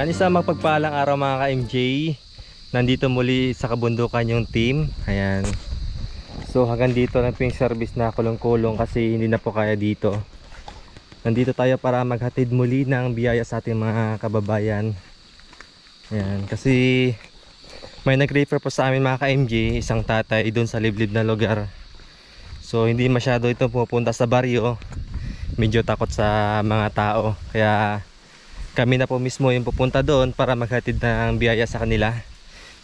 Yan, isang mapagpalang araw mga ka-MJ. Nandito muli sa kabundukan yung team. Ayan. So hanggang dito na po yung service na kulong-kulong kasi hindi na po kaya dito. Nandito tayo para maghatid muli ng biyaya sa ating mga kababayan. Ayan, kasi may nag-refer po sa amin mga ka-MJ, isang tatay doon sa liblib na lugar. So hindi masyado ito pupunta sa baryo. Medyo takot sa mga tao. Kaya kami na po mismo yung pupunta doon para maghatid ng biyaya sa kanila.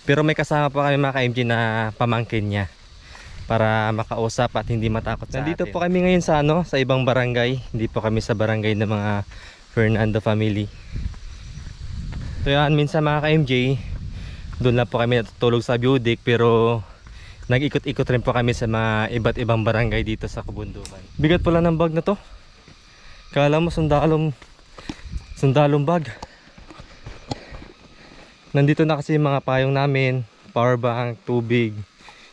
Pero may kasama po kami mga ka-MJ na pamangkin niya para makausap at hindi matakot sa atin. Nandito po kami ngayon sa sa ibang barangay. Hindi po kami sa barangay ng mga Fernando family. So yan, minsan mga ka-MJ, doon lang po kami natutulog sa Budik, pero nag-ikot-ikot rin po kami sa mga iba't ibang barangay dito sa kabundukan. Bigat pala ng bag na to. Kala mo sundalong bag. Nandito na kasi yung mga payong namin, power bank, tubig,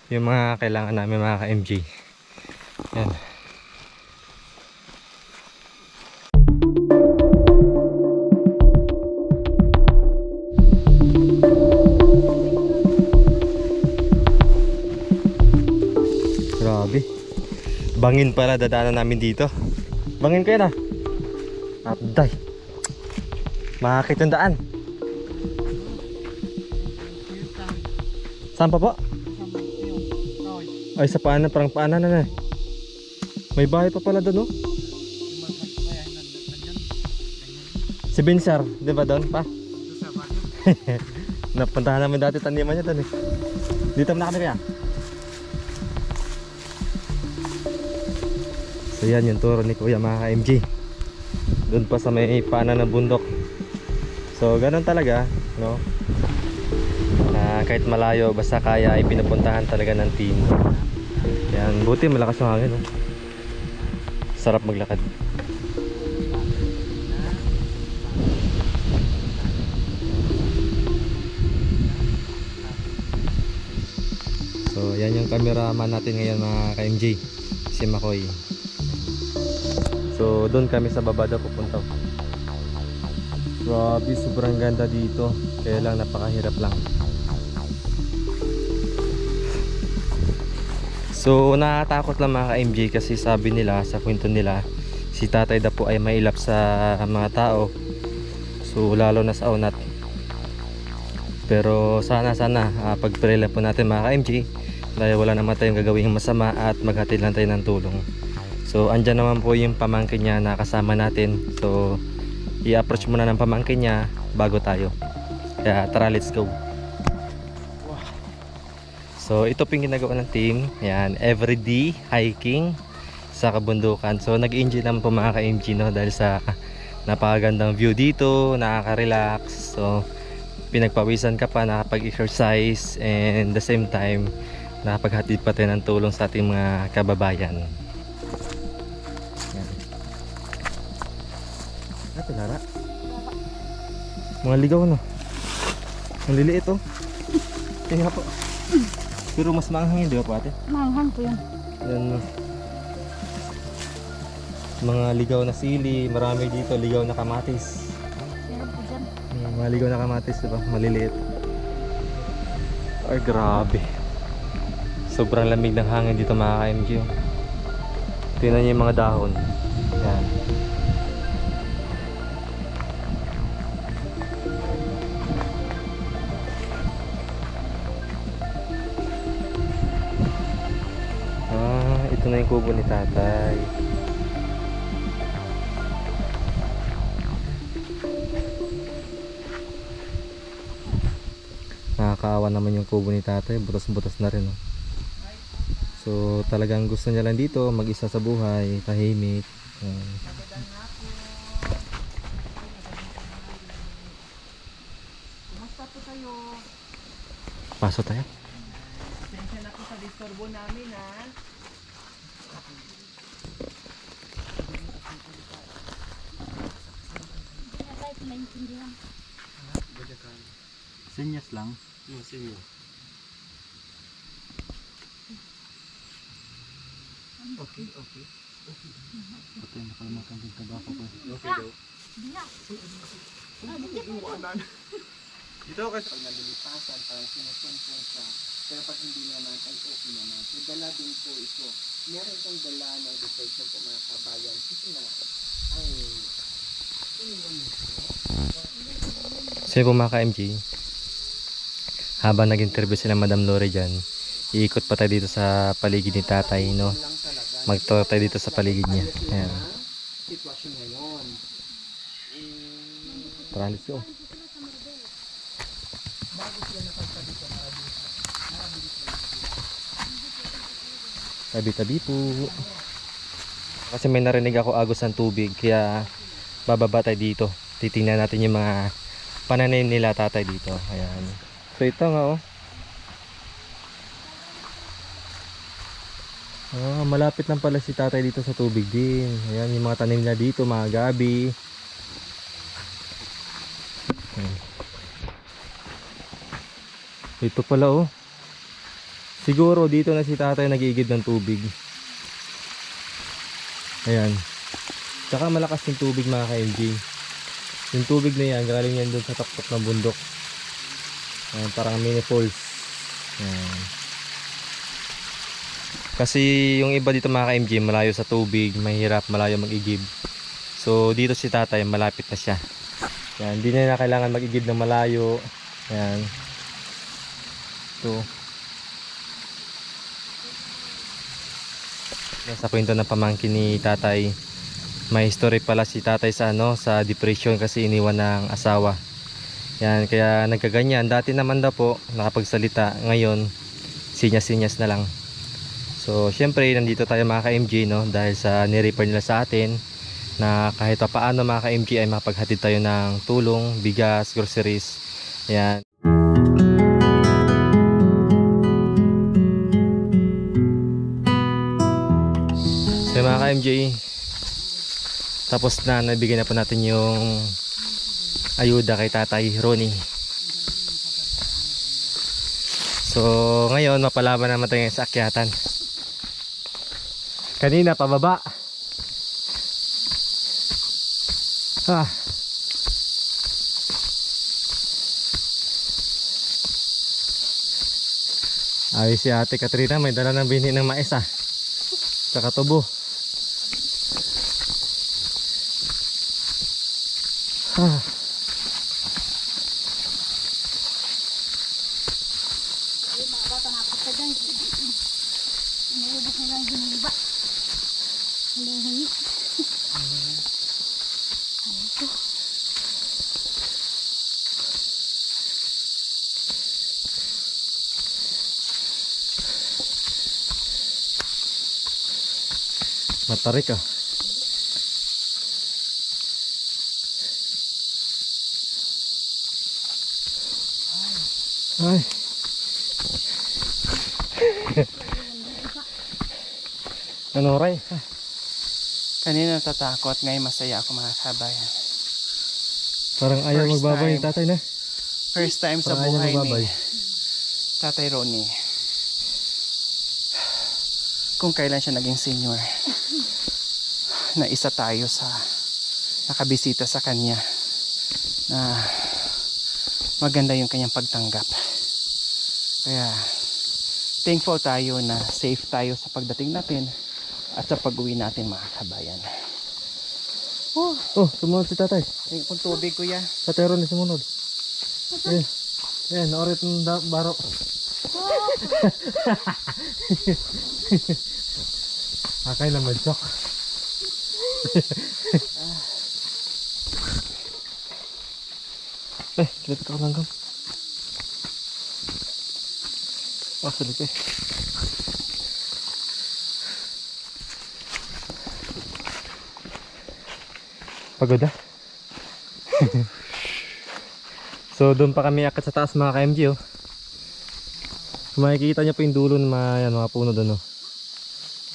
yung mga kailangan namin mga ka-MJ. Yan. Grabe. Bangin pala dadaanan namin dito. Bangin kayo na. Abday. Makakit yung daan. Saan pa po? Ay, sa paanan, parang paanan na. May bahay pa pala doon, oh. Si Binsar, di ba doon pa? Napuntahan namin dati taniman niya doon eh. Dito na kami kaya. So yan yung turo ni Kuya mga ka-MJ. Doon pa sa may paanan ng bundok. So ganun talaga, no? Kahit malayo, basta kaya ay pinupuntahan talaga ng team. Yan, buti malakas yung hangin, no? Sarap maglakad. So yan yung cameraman natin ngayon mga ka-MJ, si Makoy. So doon kami sa baba daw pupunta. Grabe, sobrang ganda dito. Kaya lang napakahirap lang. So nakatakot lang mga ka-MJ kasi sabi nila sa kwento nila, si tatay daw po ay mailap sa mga tao. So lalo na sa unat. Pero sana pag-pray lang po natin mga ka-MJ, dahil wala naman tayong gagawing masama at maghatid lang tayo ng tulong. So andyan naman po yung pamangkin niya na kasama natin. So i-approach muna ng pamangkin niya bago tayo. Kaya tara, let's go. So ito po yung ginagawa ng team. Yan, everyday hiking sa kabundukan. So nag-enjoy naman po mga ka-MJ, no? Dahil sa napakagandang view dito, nakaka-relax. So pinagpawisan ka pa, nakapag-exercise, and the same time nakapaghatid pa tayo ng tulong sa ating mga kababayan. Yan. Ito lara. Mga ligaw, no? Ang liliit, oh. Tingnan po. Pero mas maanghang yun, di ba po ate? Maanghang po yun. Yan, no? Mga ligaw na sili, marami dito, ligaw na kamatis. Meron po dyan. Mga ligaw na kamatis, di ba? Maliliit. Ay, grabe. Sobrang lamig ng hangin dito mga ka-MJ. Tingnan niyo yung mga dahon. Yan. Ito na yung kubo ni tatay. Nakakaawa naman yung kubo ni tatay. Butas-butas na rin, oh. So talagang gusto niya lang dito mag-isa sa buhay, tahimik. Kumusta po kayo? Paso tayo. Pasensya na po sa disturbo namin, ha? Senyas lang. Sige. Okay. Patay, nakalimutan din tabako ko. Okay daw. Bila. Dito kasi Pag nalilipasan, parang sinusumpong siya. Pero pag hindi naman, ay okay naman. So, dala din po ito. Meron kang dala ng depression po mga kabayan. Kasi nga, ay, iniwan ito. So yun po mga ka-MJ, habang nag-interview sila Madam Lore dyan, iikot pa tayo dito sa paligid ni tatay, no? Lang talaga. Mag-tour tayo dito sa paligid niya. Ayan. Sitwasyon ngayon. Tara, let's go. Tabi-tabi po. Kasi may narinig ako agos ng tubig, kaya bababa tayo dito. Titingnan natin yung mga pananim nila tatay dito. Ayan. So ito nga oh. Malapit lang pala si tatay dito sa tubig din. Ayan yung mga tanim na dito, mga gabi. Ayan. Ito pala oh. Siguro dito na si tatay nag-iigib ng tubig. Ayan. Tsaka malakas yung tubig mga ka-MJ. Yung tubig na yan, galing yan dun sa tuktok ng bundok. Ayan, parang mini falls. Ayan. Kasi yung iba dito mga ka-MJ, malayo sa tubig, mahirap, malayo mag-igib. So dito si tatay, malapit na siya. Ayan, hindi na kailangan mag-igib ng malayo. Ayan. Ito. Sa kwento ng pamangkin ni tatay, may history pala si tatay sa sa depression kasi iniwan ng asawa. Yan, kaya nagkaganyan. Dati naman daw po nakapagsalita, ngayon sinyas-sinyas na lang. So syempre nandito tayo mga ka-MJ, no, dahil sa ni-refer nila sa atin na kahit pa paano mga ka-MJ ay makapaghatid tayo ng tulong, bigas, groceries. Yan. So mga ka-MJ, tapos na, nabigyan na po natin yung ayuda kay tatay Ronnie. So ngayon mapalaban naman tayo sa akyatan. Kanina pababa. Ayos si ate Katrina, may dala ng bini ng mais saka tubo. Yung mga bata napot ka dyan. Inulubos na lang hiniba. Hingi. Ito. Matarik Ay. Ano Ray? Kanina natatakot, ngayon masaya ako mga kabayan. Parang ayaw First magbabay time. yung tatay na. First time sa Parang ayaw buhay magbabay. ni Tatay Ronnie. Kung kailan siya naging senior. Na isa tayo sa nakabisita sa kanya. Na maganda yung kanyang pagtanggap. Kaya thankful tayo na safe tayo sa pagdating natin at sa pag-uwi natin mga kabayan. Oh, sumunod si tatay. Tingin kong tubig kuya. Tatay Ronnie sumunod. Ayan, naorit ng baro. Akay na mag-shock. Kilapit ako langgam. Sulit Pagod So doon pa kami akit sa taas mga ka-MJ Kung makikita nyo po yung dulo ng mga puno doon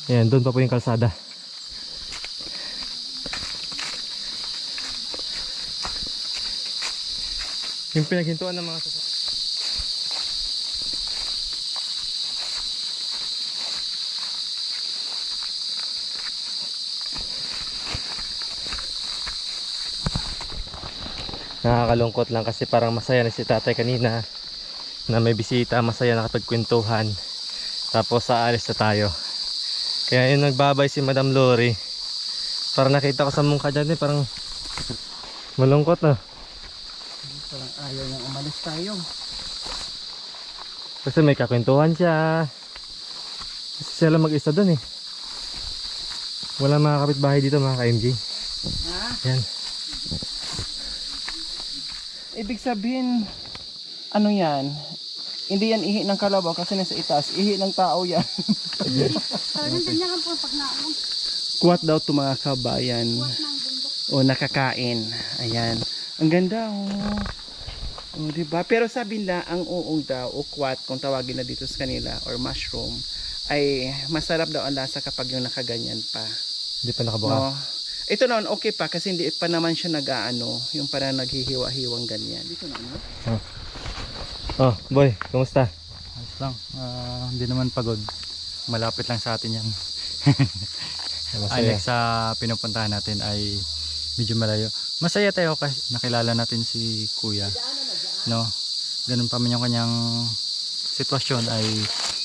Ayan, doon pa po yung kalsada. Yung pinaghintuan ng mga sasakyan. Nakakalungkot lang kasi parang masaya na si tatay kanina na may bisita, masaya nakapagkwentuhan. Tapos aalis na tayo. Kaya yung nagbabay si Madam Lori. Parang nakita ko sa mungka dyan parang malungkot na. Parang ayaw niyang umalis tayo. Kasi may kakwentuhan siya. Kasi siya lang mag-isa dun eh. Wala mga kapitbahay dito mga ka-MJ. Ha? Yan. Ibig sabihin, ano yan? Hindi yan ihi ng kalabaw kasi nasa itaas. Ihi ng tao yan. Talagang ganyan lang po pag naong. Kuwat daw to mga kabayan. Buhat ng bundok. O nakakain. Ayan. Ang ganda oh. O diba? Pero sabi na ang uong daw o kuwat kung tawagin na dito sa kanila or mushroom ay masarap daw ang lasa kapag yung nakaganyan pa. Hindi pa nakabuka. No? Ito naman okay pa kasi hindi pa naman siya nag-aano, yung parang naghihiwa-hiwang ganyan. Dito na ano? Oh, boy, kumusta? Ayos lang. Hindi naman pagod. Malapit lang sa atin yan. Ay, Masaya. next sa pinupuntahan natin ay medyo malayo. Masaya tayo kasi nakilala natin si Kuya. No? Ganun pa man yung kanyang sitwasyon ay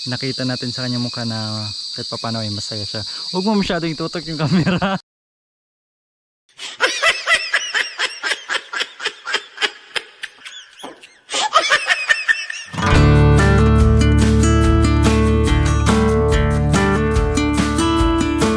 nakita natin sa kanyang mukha na kahit pa paano ay masaya siya. Huwag mo masyadong itutok yung camera.